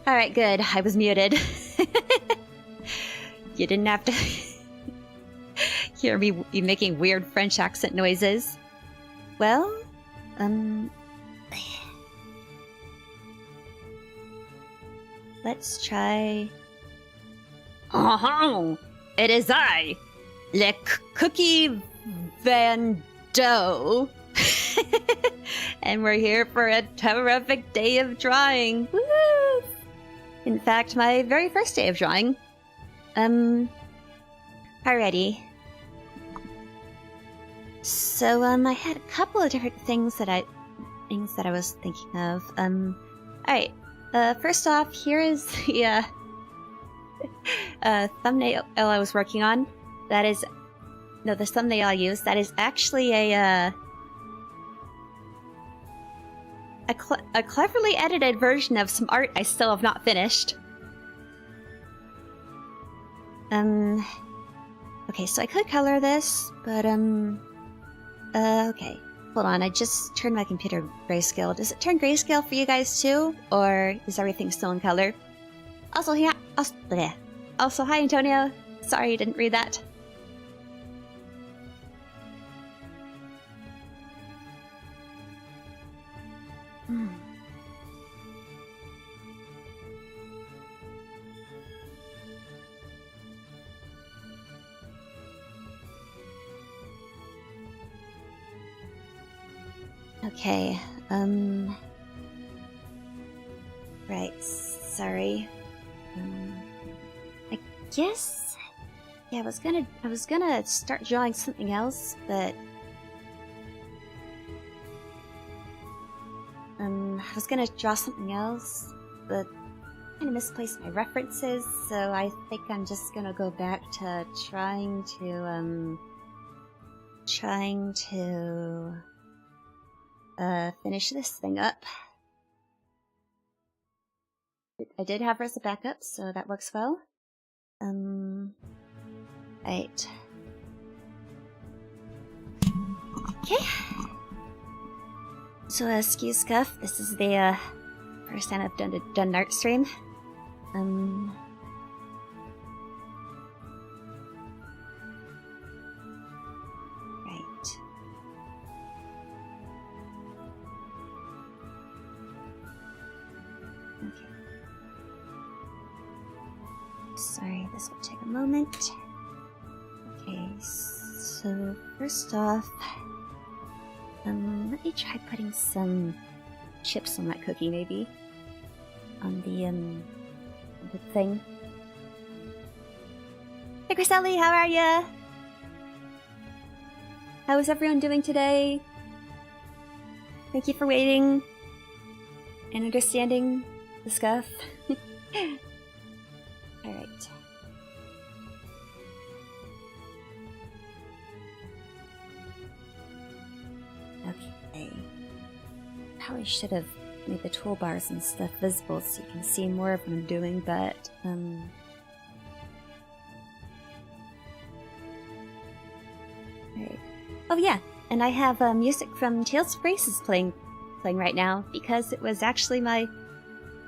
Alright, good. I was muted. You didn't have to hear me making weird French accent noises. Well, let's try... Oh, it is I, Le Cookie Van Dough. And we're here for a terrific day of drawing. Woo! In fact, my very first day of drawing. Alrighty. So, I had a couple of different things that I was thinking of. Alright. First off, here is the, thumbnail I was working on. That is... No, the thumbnail I used. That is actually a cleverly edited version of some art I still have not finished. Okay, so I could color this, but, okay. Hold on, I just turned my computer grayscale. Does it turn grayscale for you guys too? Or is everything still in color? Also, yeah, also, hi Antonio. Sorry you didn't read that. Okay, right, sorry. I guess... Yeah, I was gonna start drawing something else, but... I was gonna draw something else, but I kinda misplaced my references, so I think I'm just gonna go back to trying to finish this thing up. I did have her as a backup, so that works well. Right. Okay. So, excuse Scuff, this is the, first time I've done an art stream. Sorry, this will take a moment. Okay, so first off, let me try putting some chips on that cookie, maybe. On the thing. Hey Chriselli, how are ya? How is everyone doing today? Thank you for waiting and understanding the scuff. Alright. Okay. Probably should have made the toolbars and stuff visible so you can see more of what I'm doing, but, Alright. Oh yeah, and I have music from Tales of Graces playing right now, because it was actually my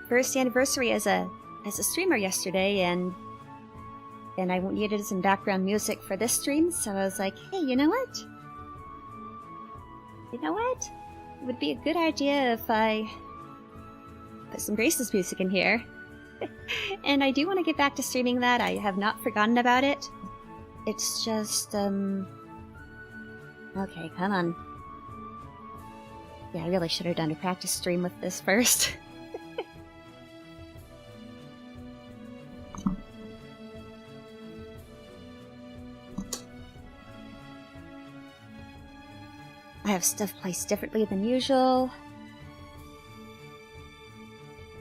first anniversary as a streamer yesterday, and I needed some background music for this stream, so I was like, hey, you know what? It would be a good idea if I put some Grace's music in here. And I do want to get back to streaming that. I have not forgotten about it. It's just, okay, come on. Yeah, I really should have done a practice stream with this first. I have stuff placed differently than usual.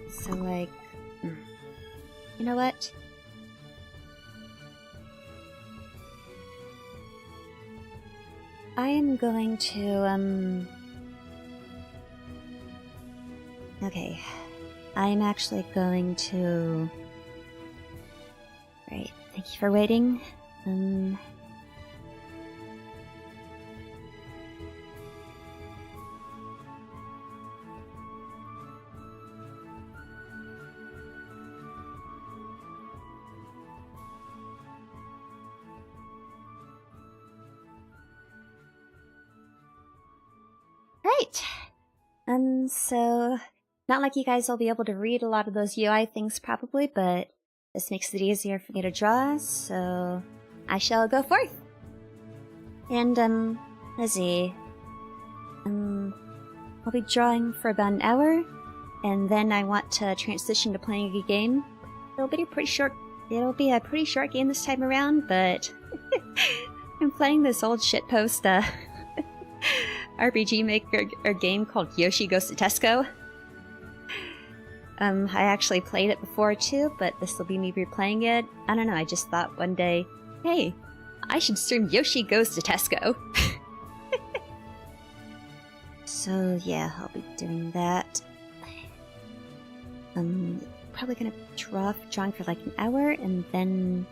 So, like... You know what? I am going to, Okay. I am actually going to... Right, thank you for waiting. So, not like you guys will be able to read a lot of those UI things probably, but this makes it easier for me to draw, so I shall go forth. And, let's see. I'll be drawing for about an hour, and then I want to transition to playing a game. It'll be a pretty short game this time around, but I'm playing this old shitpost, RPG Maker game called Yoshi Goes to Tesco. I actually played it before too, but this will be me replaying it. I don't know, I just thought one day, hey, I should stream Yoshi Goes to Tesco. So yeah, I'll be doing that. Probably gonna drawing for like an hour, and then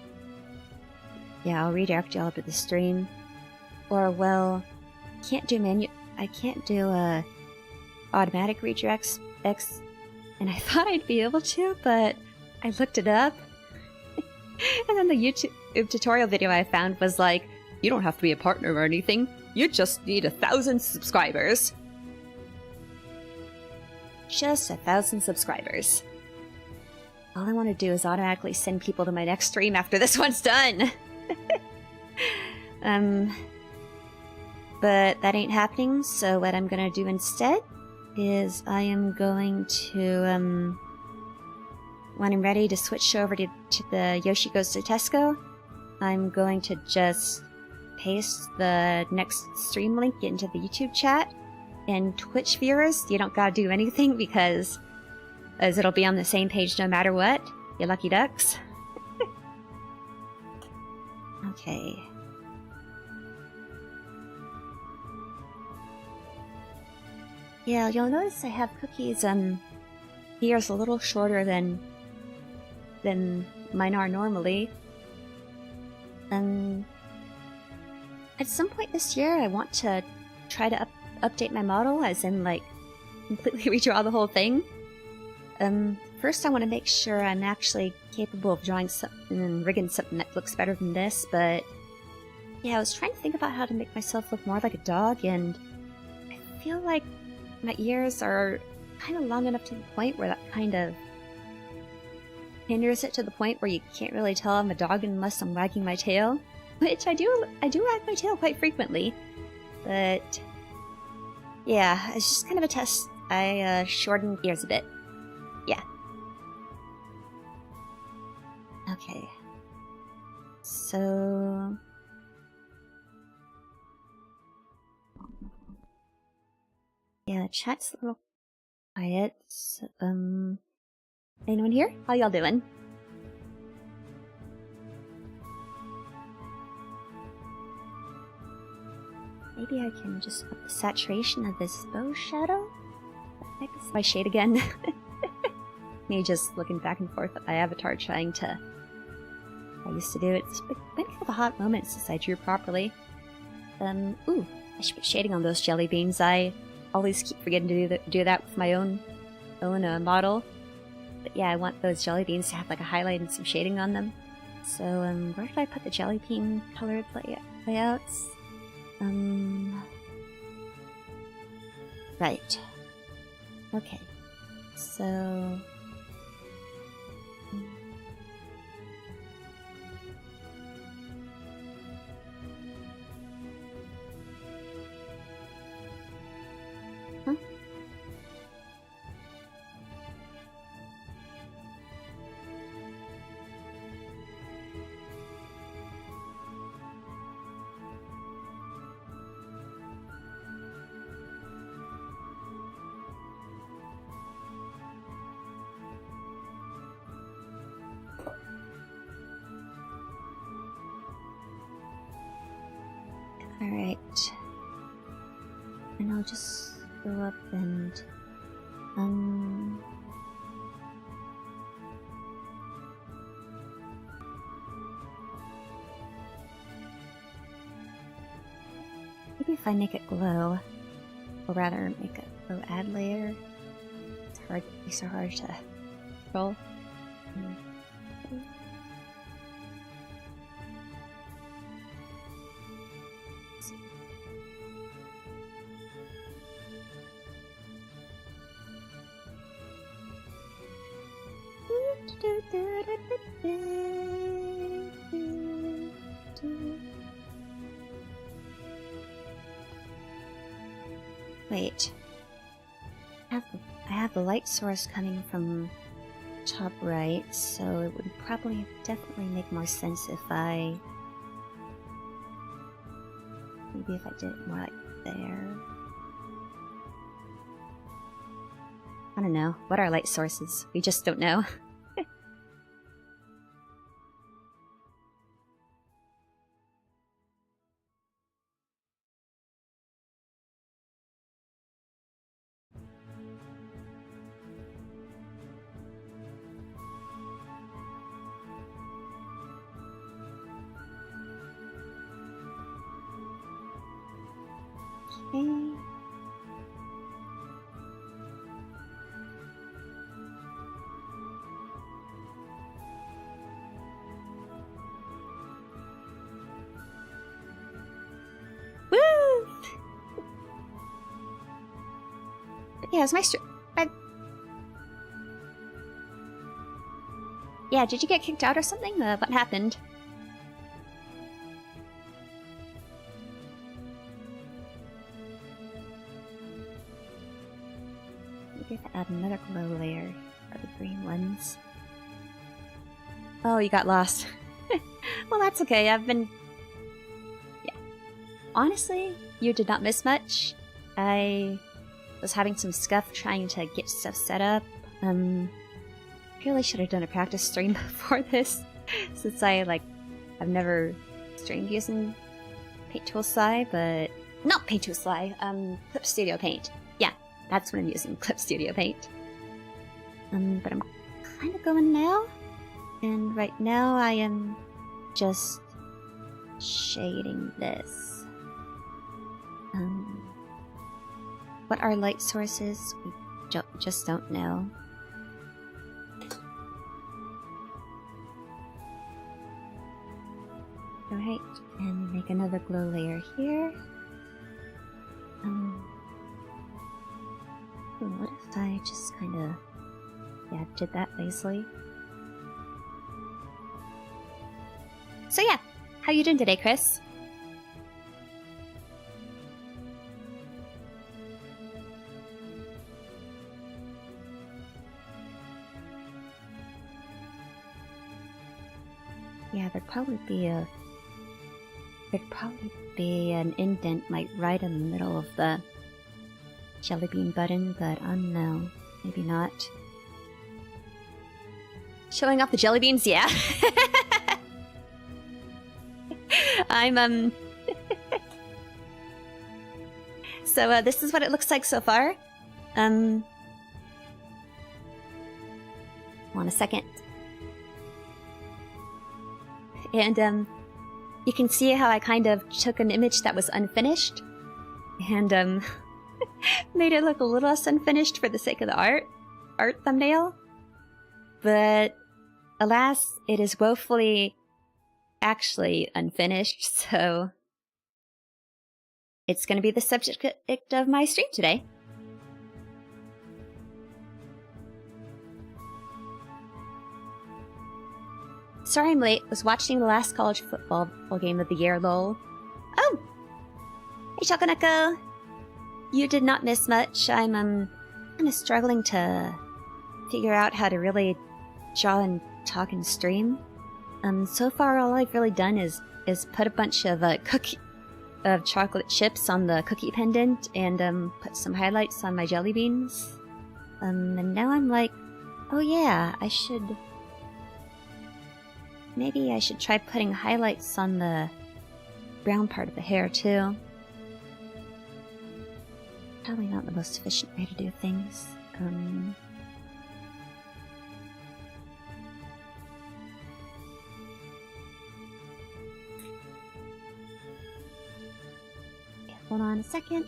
yeah, I'll redirect y'all to the stream. Or well, I can't do automatic redirects, and I thought I'd be able to, but I looked it up, and then the YouTube tutorial video I found was like, you don't have to be a partner or anything, you just need 1,000 subscribers. Just 1,000 subscribers. All I want to do is automatically send people to my next stream after this one's done. But that ain't happening, so what I'm gonna do instead is I am going to, when I'm ready to switch over to the Yoshi Goes to Tesco, I'm going to just paste the next stream link into the YouTube chat. And Twitch viewers, you don't gotta do anything because as it'll be on the same page no matter what, you lucky ducks. Okay. Yeah, you'll notice I have cookies, here's a little shorter than mine are normally. At some point this year, I want to try to update my model, as in, like, completely redraw the whole thing. First I want to make sure I'm actually capable of drawing something and rigging something that looks better than this, but yeah, I was trying to think about how to make myself look more like a dog, and I feel like my ears are kind of long enough to the point where that kind of hinders it to the point where you can't really tell I'm a dog unless I'm wagging my tail, which I do wag my tail quite frequently, but yeah, it's just kind of a test. I shortened ears a bit. Yeah. Okay. So yeah, chat's a little quiet. Anyone here? How y'all doing? Maybe I can just up the saturation of this bow shadow? I guess my shade again. Me just looking back and forth at my avatar trying to... I used to do it. It's been kind of a hot moment since I drew properly. Ooh, I should put shading on those jelly beans. I always keep forgetting to do that with my own model. But yeah, I want those jelly beans to have like a highlight and some shading on them. So, where did I put the jelly bean colored layouts? Right. Okay. So... Huh? Alright. And I'll just go up and... maybe if I make it glow, or rather make a glow add layer. It'd be so hard to roll. Wait. I have the light source coming from top right, so it would probably definitely make more sense if I... Maybe if I did it more like there. I don't know. What are light sources? We just don't know. Okay. Woo! Yeah, it's my Yeah, did you get kicked out or something? What happened? Maybe if I add another glow layer for the green ones. Oh, you got lost. Well, that's okay. I've been... Yeah. Honestly, you did not miss much. I was having some scuff trying to get stuff set up. Really should have done a practice stream before this, since I've never streamed using Paint Tool Sly, but... Not Paint Tool Sly, Clip Studio Paint. Yeah, that's what I'm using, Clip Studio Paint. But I'm kind of going now, and right now I am just shading this. What are light sources? We just don't know. Alright, and make another glow layer here. What if I just kinda... Yeah, did that lazily. So yeah, how you doing today, Chris? Yeah, there'd probably be an indent right in the middle of the jelly bean button, but no, maybe not. Showing off the jelly beans, yeah. I'm So this is what it looks like so far. Hold on a second. And you can see how I kind of took an image that was unfinished and made it look a little less unfinished for the sake of the art thumbnail. But alas, it is woefully actually unfinished, so it's going to be the subject of my stream today. Sorry I'm late. Was watching the last college football game of the year, lol. Oh! Hey, Shakanako! You did not miss much. I'm, kind of struggling to figure out how to really draw and talk and stream. So far all I've really done is put a bunch of, chocolate chips on the cookie pendant and, put some highlights on my jelly beans. And now I'm like, oh yeah, maybe I should try putting highlights on the brown part of the hair, too. Probably not the most efficient way to do things. Hold on a second.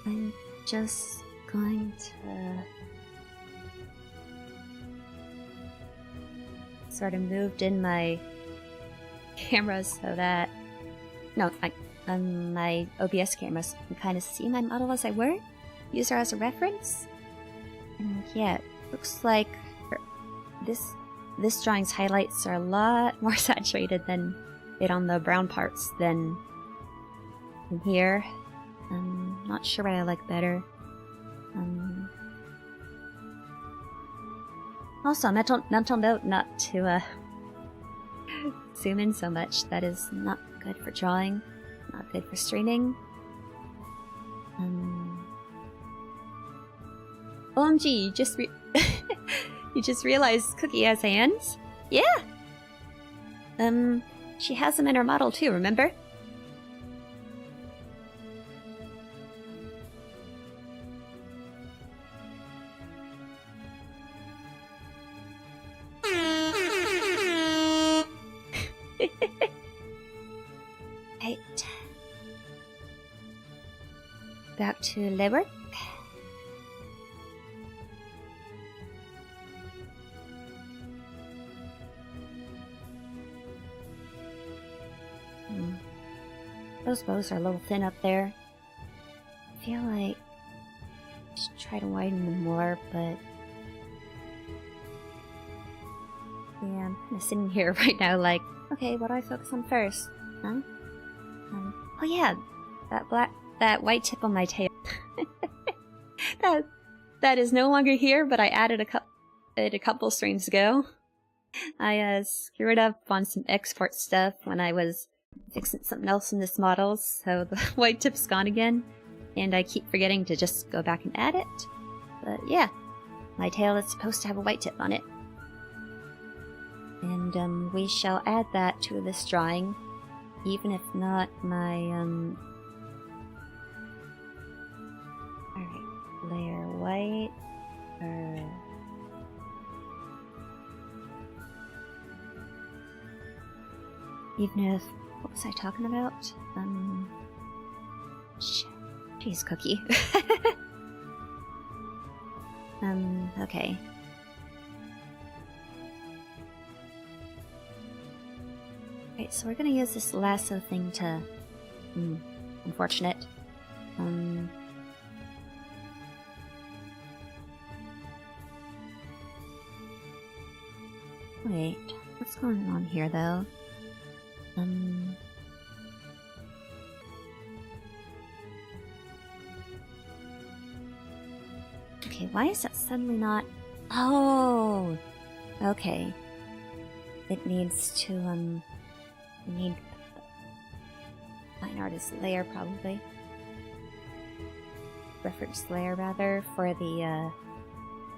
I'm just going to... sort of moved in my camera so that... No, my OBS camera so I can kind of see my model as I work. Use her as a reference. And yeah, it looks like this drawing's highlights are a lot more saturated than it on the brown parts than in here. I'm not sure what I like better. Also, mental note not to zoom in so much. That is not good for drawing, not good for streaming. OMG, you just realized Cookie has hands? Yeah! She has them in her model too, remember? Right. Back to labor. Those bows are a little thin up there. I feel like I should try to widen them more, but yeah, I'm kind of sitting here right now like, okay, what do I focus on first? Huh? Oh yeah, that white tip on my tail. that is no longer here, but I added a couple streams ago. I screwed up on some export stuff when I was fixing something else in this model, so the white tip's gone again, and I keep forgetting to just go back and add it. But yeah, my tail is supposed to have a white tip on it. And we shall add that to this drawing, even if not my, alright, layer white, even if, what was I talking about? Jeez, Cookie. Okay. Right, so we're gonna use this lasso thing to... unfortunate. Wait, what's going on here, though? Okay, why is that suddenly not... Oh! Okay. It needs to, we need fine artist layer, probably. Reference layer, rather, for the,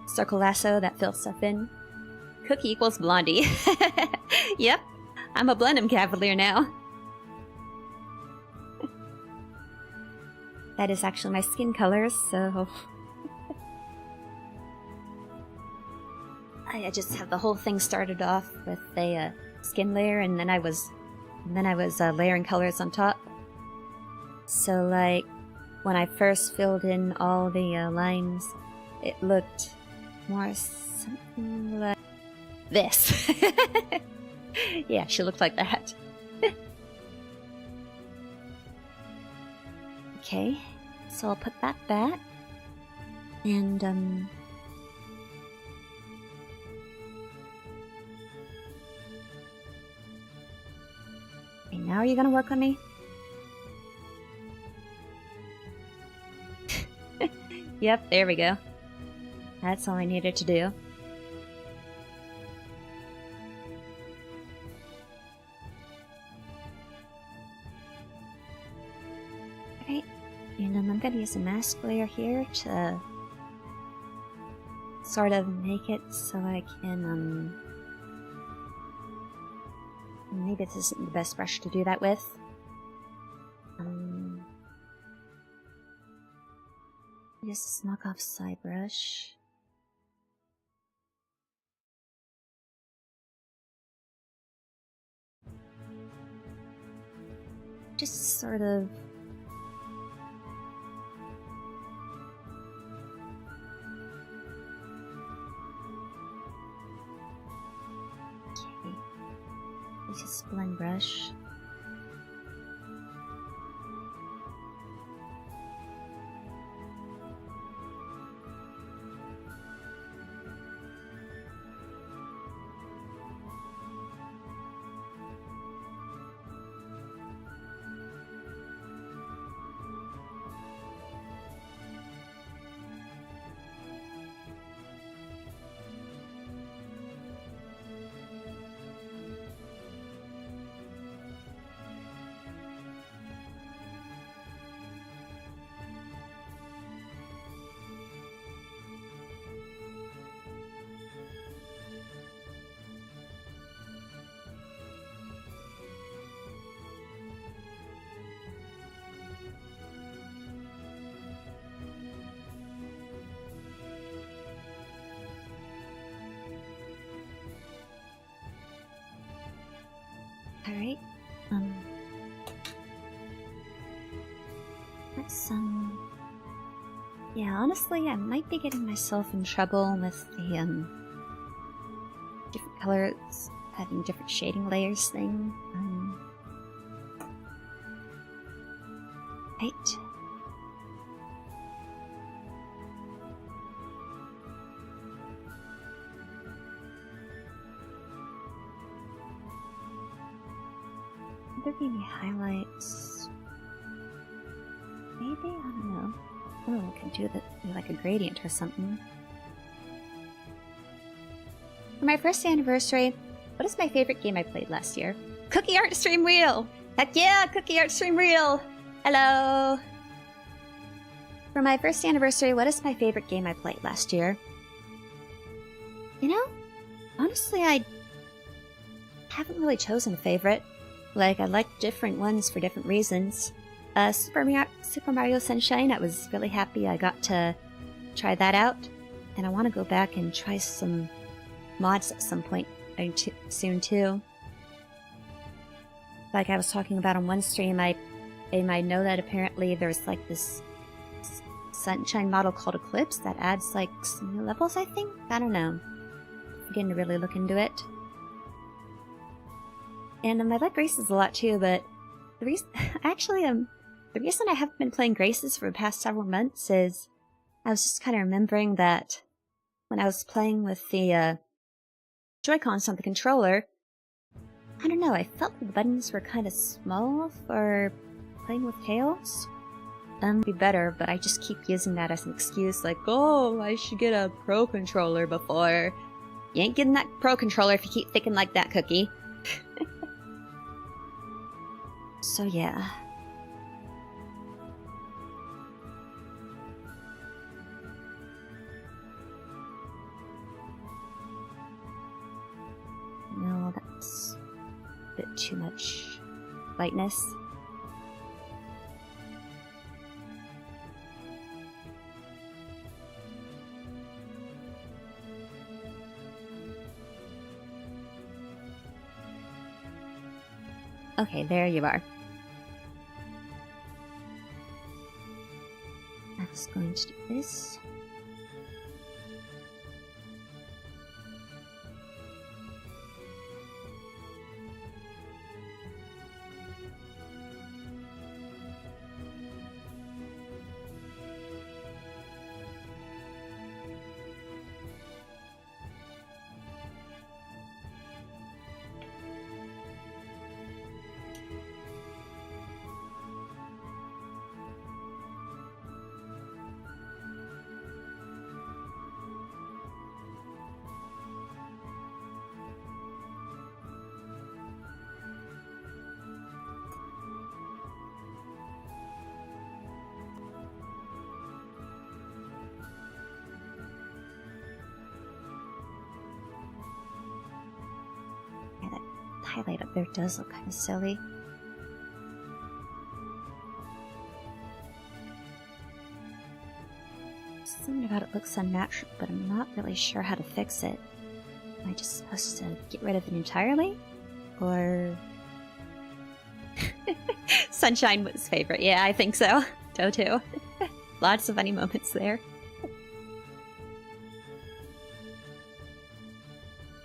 circle lasso that fills stuff in. Cookie equals Blondie. Yep, I'm a Blenheim Cavalier now. That is actually my skin color, so... I just have the whole thing started off with a skin layer, and then I was layering colors on top. So, like, when I first filled in all the lines, it looked more something like this. Yeah, she looked like that. Okay, so I'll put that back, and okay, now are you gonna work on me? Yep, there we go. That's all I needed to do. Alright, and I'm gonna use a mask layer here to sort of make it so I can, maybe this isn't the best brush to do that with. Just knock off side brush. Just sort of... Okay. Just blend brush. Alright. Let's, yeah, honestly, I might be getting myself in trouble with the, different colors having different shading layers thing. Right. There be any highlights? Maybe? I don't know. Oh, I could do like a gradient or something. For my first anniversary, what is my favorite game I played last year? Cookie Art Stream Reel! Heck yeah! Cookie Art Stream Reel! Hello! For my first anniversary, what is my favorite game I played last year? You know, honestly, I haven't really chosen a favorite. Like, I like different ones for different reasons. Super Mario Sunshine, I was really happy I got to try that out. And I want to go back and try some mods at some point soon too. Like I was talking about on one stream, I know that apparently there's like this Sunshine model called Eclipse that adds like some new levels, I think? I don't know. I'm beginning to really look into it. And I like Graces a lot too, but the reason the reason I haven't been playing Graces for the past several months is I was just kind of remembering that when I was playing with the Joy-Cons on the controller, I don't know, I felt the buttons were kind of small for playing with Tails. It'd be better, but I just keep using that as an excuse, like, oh, I should get a Pro Controller before. You ain't getting that Pro Controller if you keep thinking like that, Cookie. So yeah. No, that's a bit too much lightness. Okay, there you are. I was going to do this. Highlight up there does look kind of silly. Something about it looks unnatural, but I'm not really sure how to fix it. Am I just supposed to get rid of it entirely? Or... Sunshine was favorite. Yeah, I think so. Toto. Lots of funny moments there.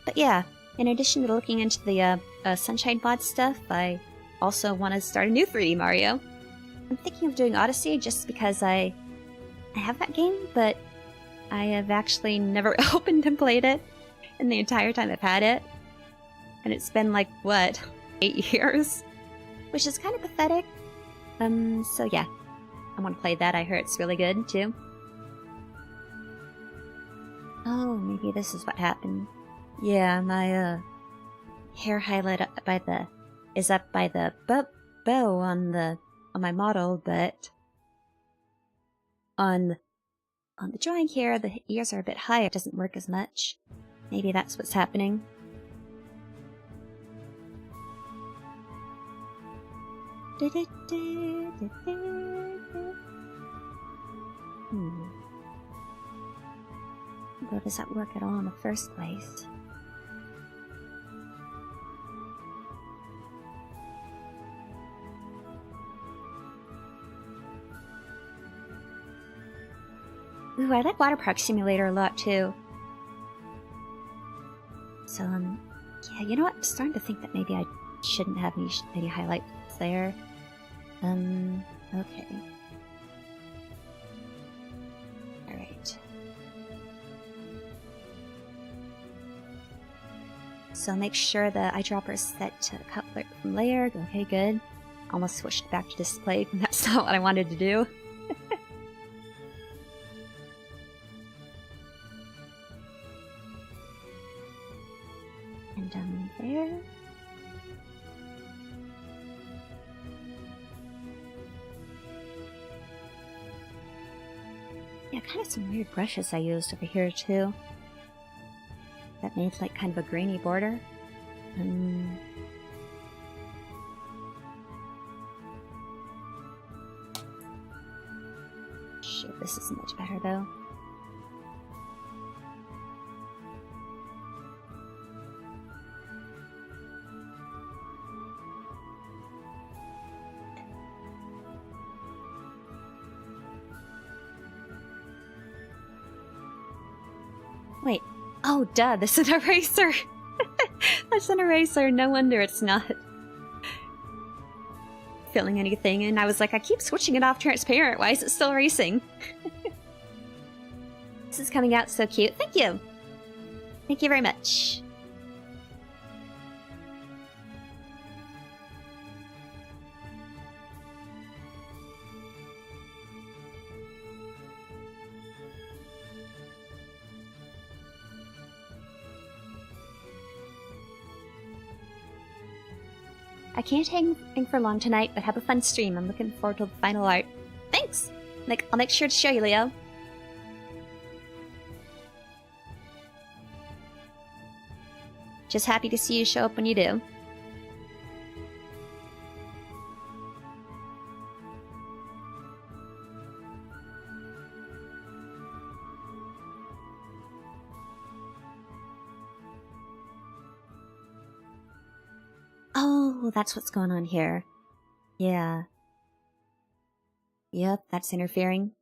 But yeah, in addition to looking into the Sunshine mod stuff, I also want to start a new 3D Mario. I'm thinking of doing Odyssey just because I have that game, but I have actually never opened and played it in the entire time I've had it. And it's been like, what, 8 years? Which is kind of pathetic. So yeah, I want to play that. I heard it's really good, too. Oh, maybe this is what happened. Yeah, my, hair highlight is up by the bow on my model, but on the drawing here, the ears are a bit higher. It doesn't work as much. Maybe that's what's happening. But does that work at all in the first place? Ooh, I like Water Park Simulator a lot too. So, yeah, you know what? I'm starting to think that maybe I shouldn't have any highlights there. Okay. Alright. So make sure the eyedropper is set to cutlet from layered. Okay, good. Almost switched back to display. That's not what I wanted to do. And there. Yeah, kind of some weird brushes I used over here too. That made like kind of a grainy border. Shit, this is much better though. Wait. Oh, duh, this is an eraser! That's an eraser, no wonder it's not filling anything, and I was like, I keep switching it off transparent, why is it still erasing? This is coming out so cute. Thank you! Thank you very much. I can't hang for long tonight, but have a fun stream. I'm looking forward to the final art. Thanks! I'll make sure to show you, Leo. Just happy to see you show up when you do. Oh, that's what's going on here. Yeah. Yep, that's interfering.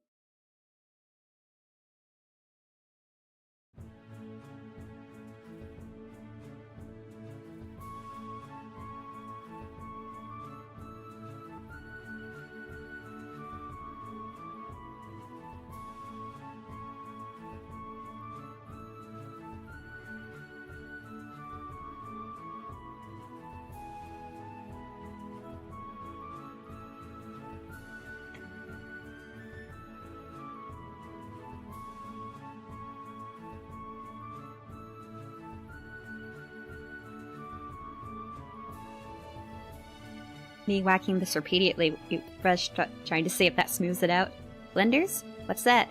Me whacking this repeatedly, brush trying to see if that smooths it out. Blenders? What's that?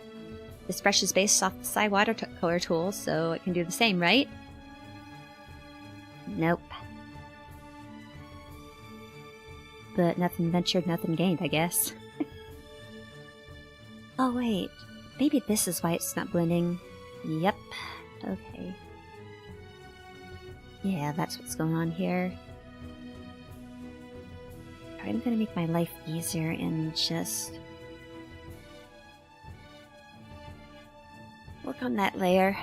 This brush is based off the Psy watercolor tool, so it can do the same, right? Nope. But nothing ventured, nothing gained, I guess. Oh wait, maybe this is why it's not blending. Yep. Okay. Yeah, that's what's going on here. I'm gonna make my life easier and just work on that layer.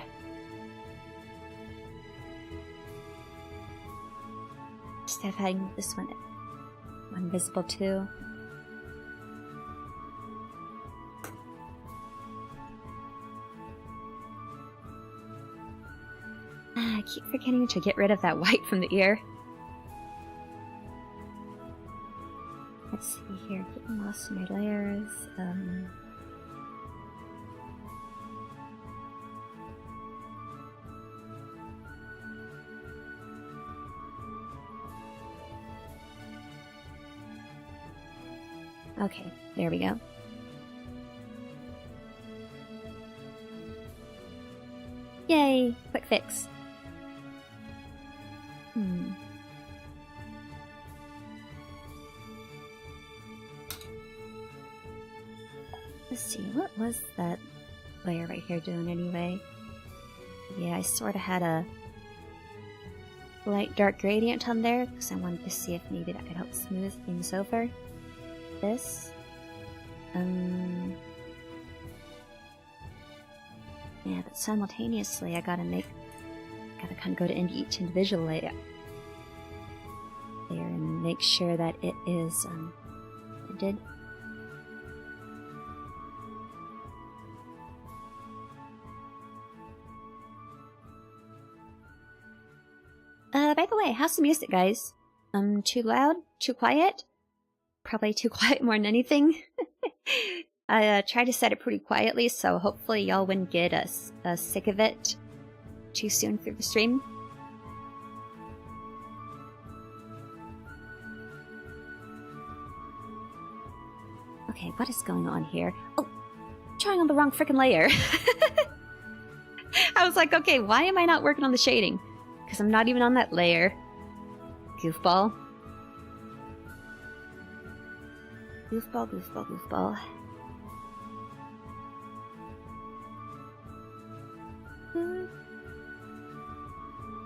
Instead of having this one visible too. I keep forgetting to get rid of that white from the ear. Let's see here, getting lost in my layers. Okay, there we go. Yay! Quick fix. Let's see, what was that layer right here doing anyway? Yeah, I sort of had a light dark gradient on there because I wanted to see if maybe that could help smooth things over. This. Yeah, but simultaneously I gotta kind of go to each individual layer and make sure that it is blended. By the way, how's the music, guys? Too loud? Too quiet? Probably too quiet more than anything. I tried to set it pretty quietly, so hopefully y'all wouldn't get sick of it too soon through the stream. Okay, what is going on here? Oh, trying on the wrong freaking layer. I was like, okay, why am I not working on the shading? Because I'm not even on that layer. Goofball. Goofball, goofball, goofball.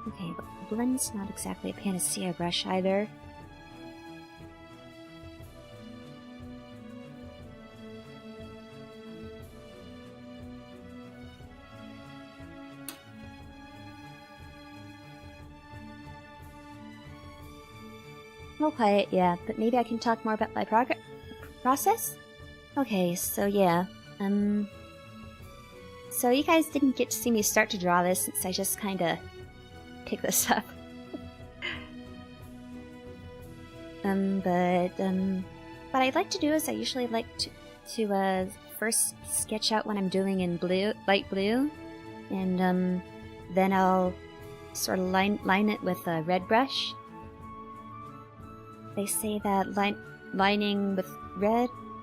Okay, but blend's not exactly a panacea brush either. Okay, yeah, but maybe I can talk more about my process? Okay, so yeah, so you guys didn't get to see me start to draw this since I just kinda picked this up. What I'd like to do is I usually like to first sketch out what I'm doing in light blue, and then I'll sort of line it with a red brush. They say that lining with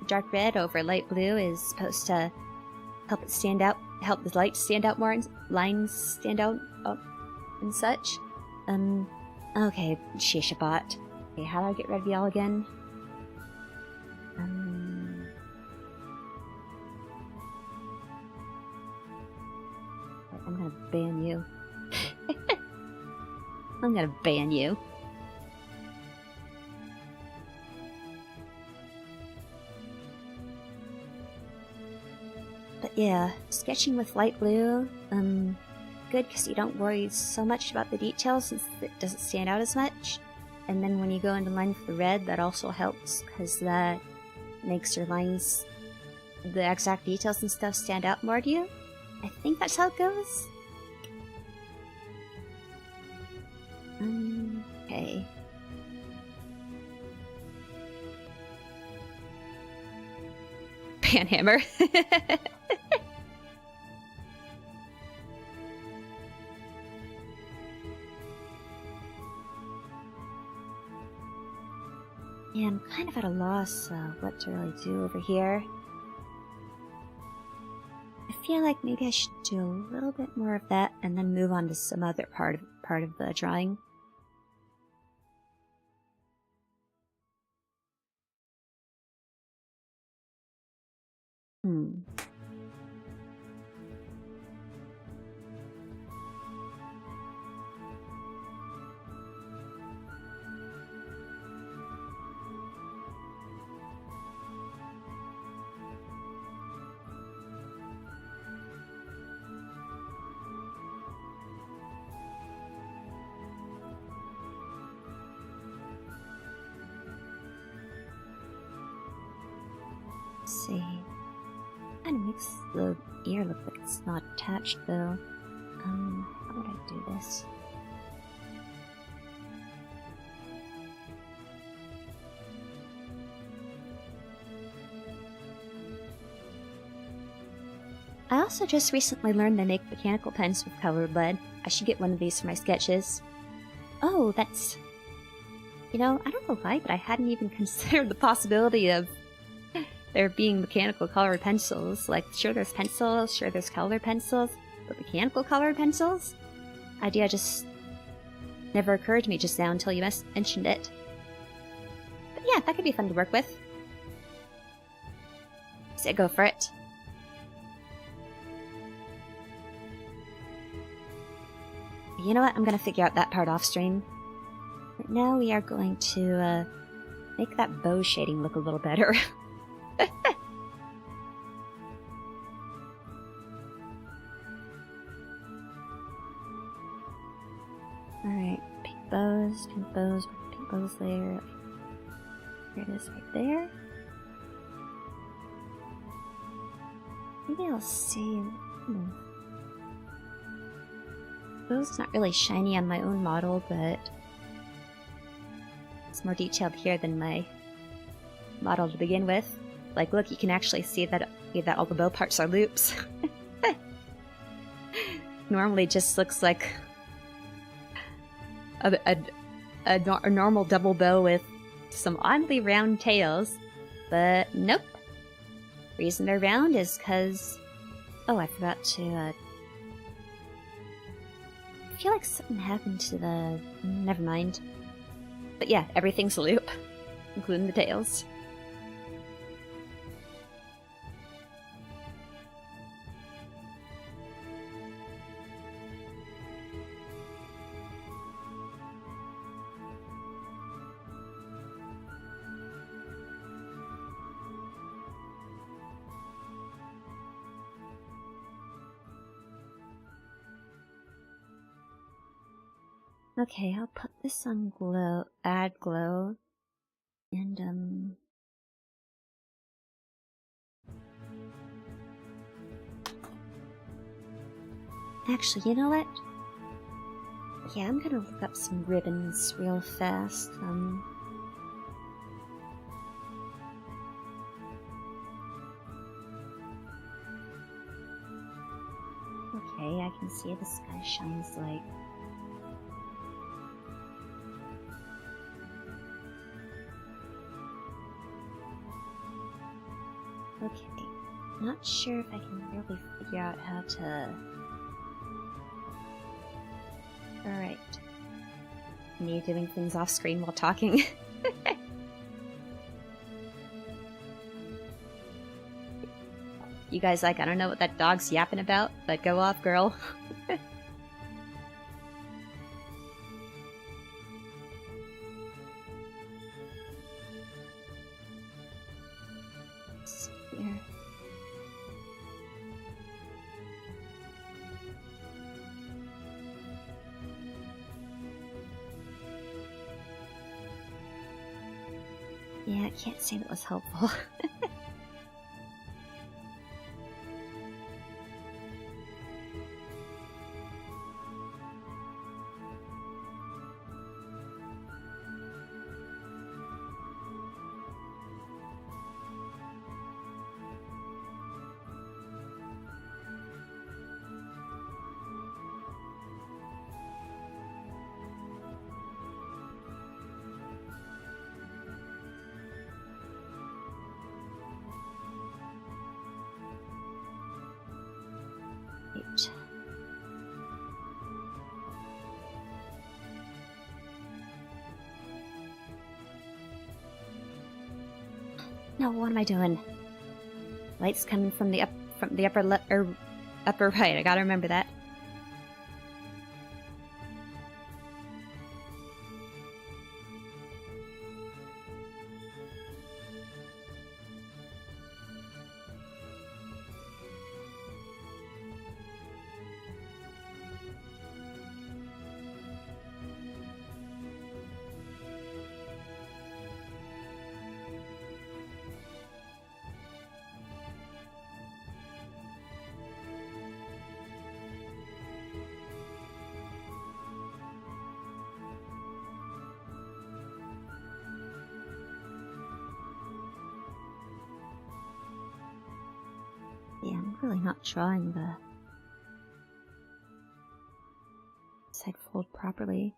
dark red over light blue is supposed to help it stand out, help the light stand out more, and lines stand out and such. Okay, Shishabot. Okay, how do I get rid of y'all again? I'm gonna ban you. I'm gonna ban you. But yeah, sketching with light blue, good because you don't worry so much about the details since it doesn't stand out as much. And then when you go into line with the red, that also helps because that makes your lines, the exact details and stuff, stand out more to you. I think that's how it goes. Okay. Panhammer. Yeah, I'm kind of at a loss what to really do over here. I feel like maybe I should do a little bit more of that and then move on to some other part of the drawing. Let's see. Kind of makes the ear look like it's not attached though. How would I do this? I also just recently learned they make mechanical pens with colored lead. I should get one of these for my sketches. Oh, that's... You know, I don't know why, but I hadn't even considered the possibility of there being mechanical colored pencils. Like, sure there's pencils, sure there's colored pencils, but mechanical colored pencils? Idea just never occurred to me just now until you mentioned it. But yeah, that could be fun to work with. So go for it. You know what? I'm gonna figure out that part off stream. But now we are going to make that bow shading look a little better. bows, pink bows, pink bows there. There it is right there. Maybe I'll see. Bow's not really shiny on my own model, but it's more detailed here than my model to begin with. Like, look, you can actually see that all the bow parts are loops. Normally, it just looks like a normal double bow with some oddly round tails, but nope. Reason they're round is because... Oh, I forgot to, I feel like something happened to the... Never mind. But yeah, everything's a loop, including the tails. Okay, I'll put this on glow, add glow, and actually, you know what? Yeah, I'm gonna look up some ribbons real fast, okay, I can see this guy shines like... Okay, not sure if I can really figure out how to... Alright. Me doing things off screen while talking. You guys like, I don't know what that dog's yapping about, but go off, girl. Yeah, I can't say that was helpful. No, what am I doing? Light's coming from the upper right. I gotta remember that. Yeah, I'm really not drawing the side fold properly.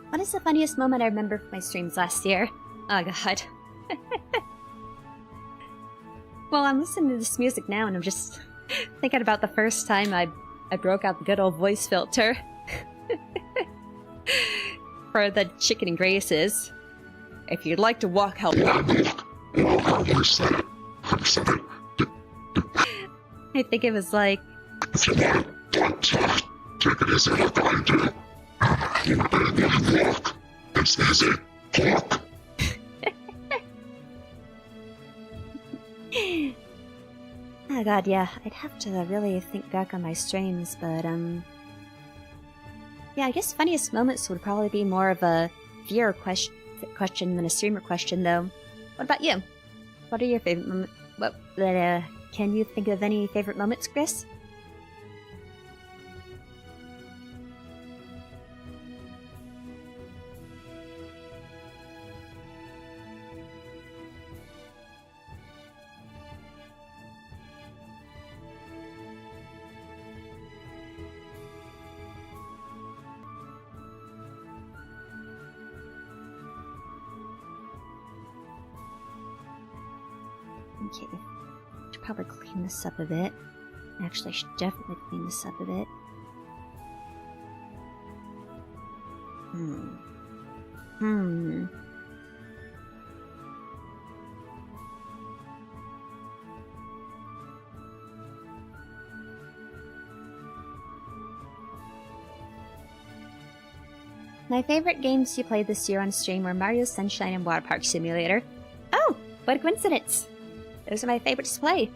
What is the funniest moment I remember from my streams last year? Oh god. Well, I'm listening to this music now and I'm just thinking about the first time I broke out the good old voice filter. For the chicken and graces. If you'd like to walk help. I think it was like... If you want to take it easy like I do. You better walk. It's easy. Oh god, yeah, I'd have to really think back on my streams, but yeah, I guess funniest moments would probably be more of a viewer question than a streamer question, though. What about you? What are your favorite moments? Can you think of any favorite moments, Chris? Okay, should probably clean this up a bit. Actually, I should definitely clean this up a bit. My favorite games you played this year on stream were Mario Sunshine and Water Park Simulator. Oh, what a coincidence! Those are my favorites to play.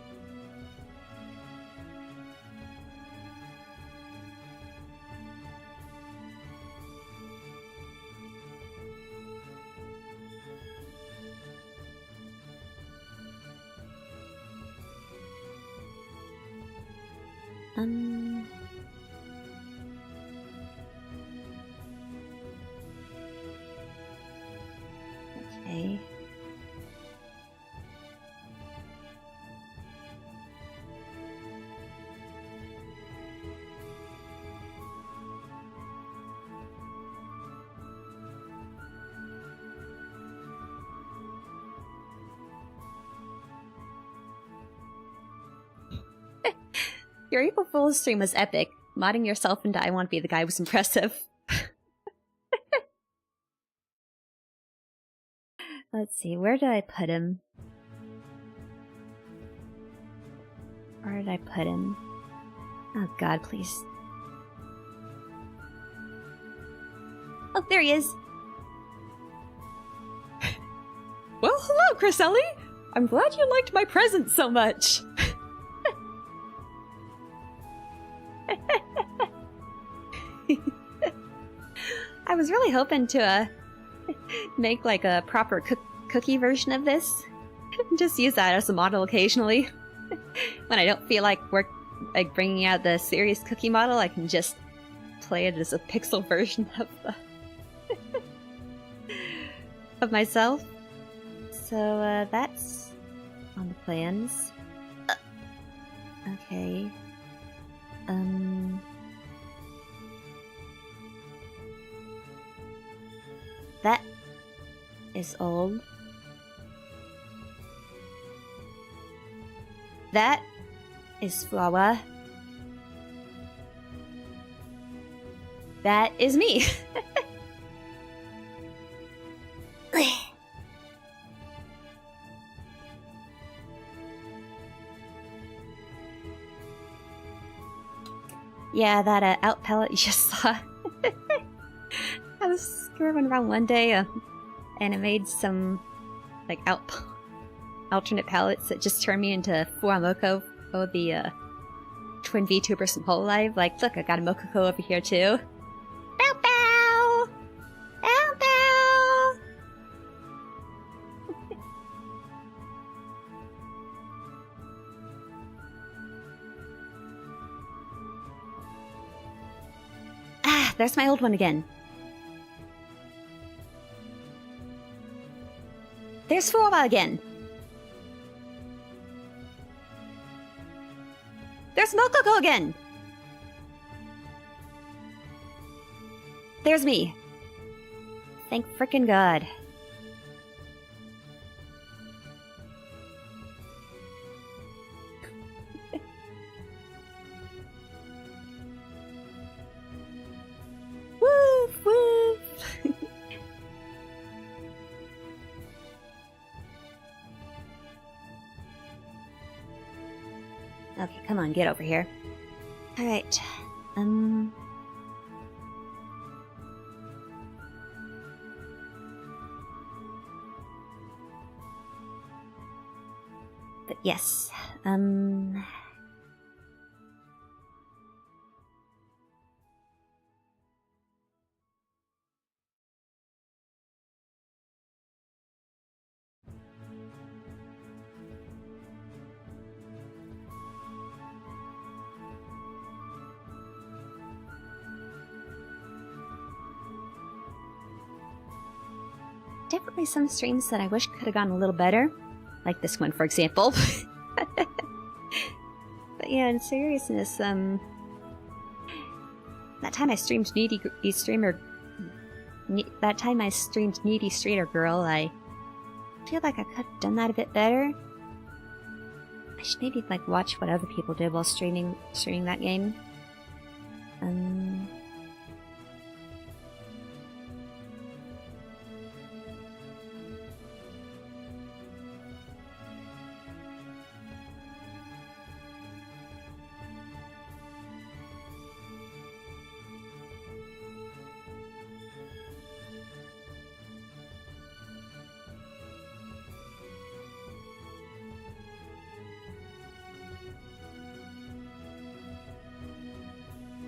Okay. Your April Fool's stream was epic. Modding yourself into I Want to Be the Guy was impressive. Let's see, where did I put him? Where did I put him? Oh god, please. Oh, there he is! Well, hello, Chriselli! I'm glad you liked my present so much! I was really hoping to make like a proper cookie version of this. Just use that as a model occasionally. When I don't feel like bringing out the serious cookie model, I can just play it as a pixel version of of myself. So that's on the plans. Okay. That is old. That is Flawa. That is me. Yeah, that out palette you just saw. I was screwing around one day and I made some like alternate palettes that just turned me into Fuamoko, the twin VTubers from Hololive. Like, look, I got a Mokoko over here too. Bow bow! Bow bow! Ah, there's my old one again. There's Fuwa again. There's Mokoko again. There's me. Thank frickin' God. Woof woof. Okay, come on, get over here. Alright. But yes, definitely some streams that I wish could have gone a little better. Like this one, for example. But yeah, in seriousness, that time I streamed Needy Streamer Girl, I feel like I could have done that a bit better. I should maybe like watch what other people did while streaming that game.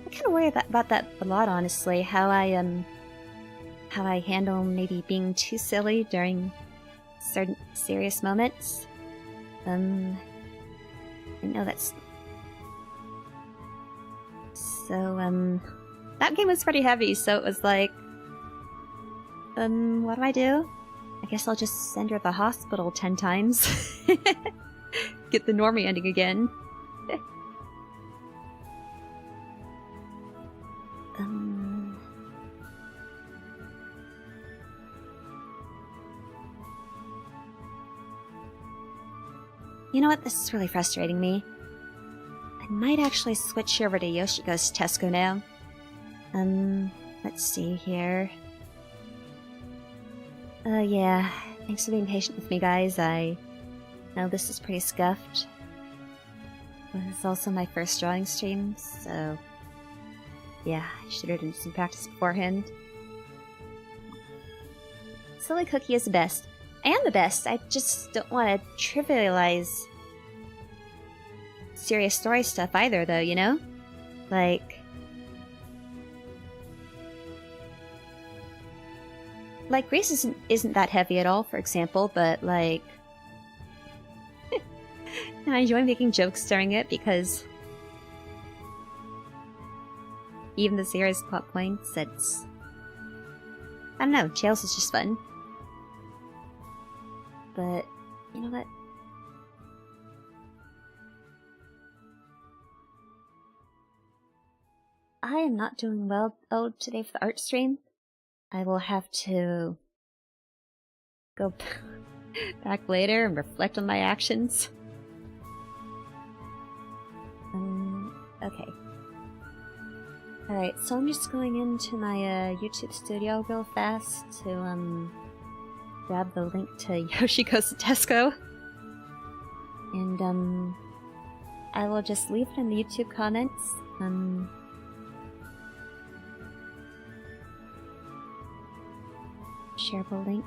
I kind of worry about that a lot, honestly. How I handle maybe being too silly during certain serious moments. I know that's so. That game was pretty heavy, so it was like, what do? I guess I'll just send her to the hospital 10 times. Get the normie ending again. You know what? This is really frustrating me. I might actually switch over to Yoshi Goes to Tesco now. Let's see here. Yeah. Thanks for being patient with me, guys. I know this is pretty scuffed. This is also my first drawing stream, so... yeah, I should have done some practice beforehand. Silly Cookie is the best. I am the best, I just don't want to trivialize serious story stuff either, though, you know? Like, Grease isn't that heavy at all, for example, but, like... I enjoy making jokes during it because... even the serious plot points, it's... I don't know, Tails is just fun. But, you know what? I am not doing well today for the art stream. I will have to go back later and reflect on my actions. Okay. Alright, so I'm just going into my YouTube studio real fast to grab the link to Yoshi Goes to Tesco. And I will just leave it in the YouTube comments. Shareable link.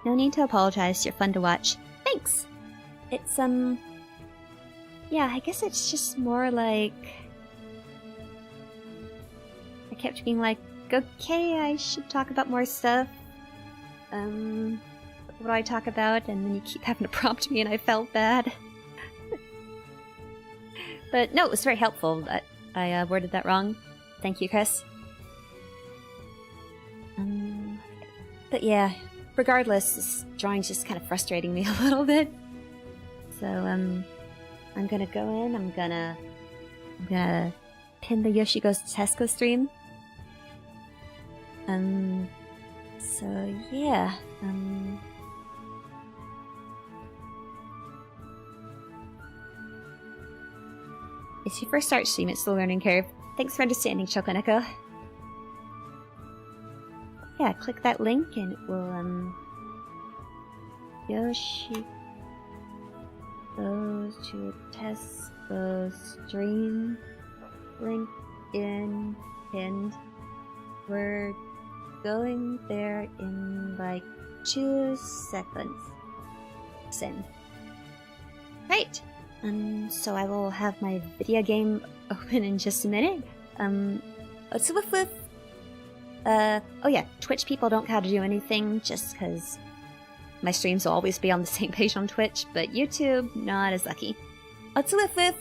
No need to apologize, you're fun to watch. Thanks! It's, yeah, I guess it's just more like... I kept being like, okay, I should talk about more stuff. What do I talk about? And then you keep having to prompt me and I felt bad. But no, it was very helpful. I worded that wrong. Thank you, Chris. But yeah, regardless, this drawing's just kind of frustrating me a little bit. So, I'm gonna go in, I'm gonna pin the Yoshi Goes to Tesco stream. So yeah, it's your first art stream, it's the learning curve. Thanks for understanding, Chokoneko. Yeah, click that link and it will, Yoshi Goes to Tesco stream. Link in pinned word going there in like 2 seconds. Same. Right. So I will have my video game open in just a minute. So with oh yeah, Twitch people don't gotta do anything just because my streams will always be on the same page on Twitch, but YouTube, not as lucky. So with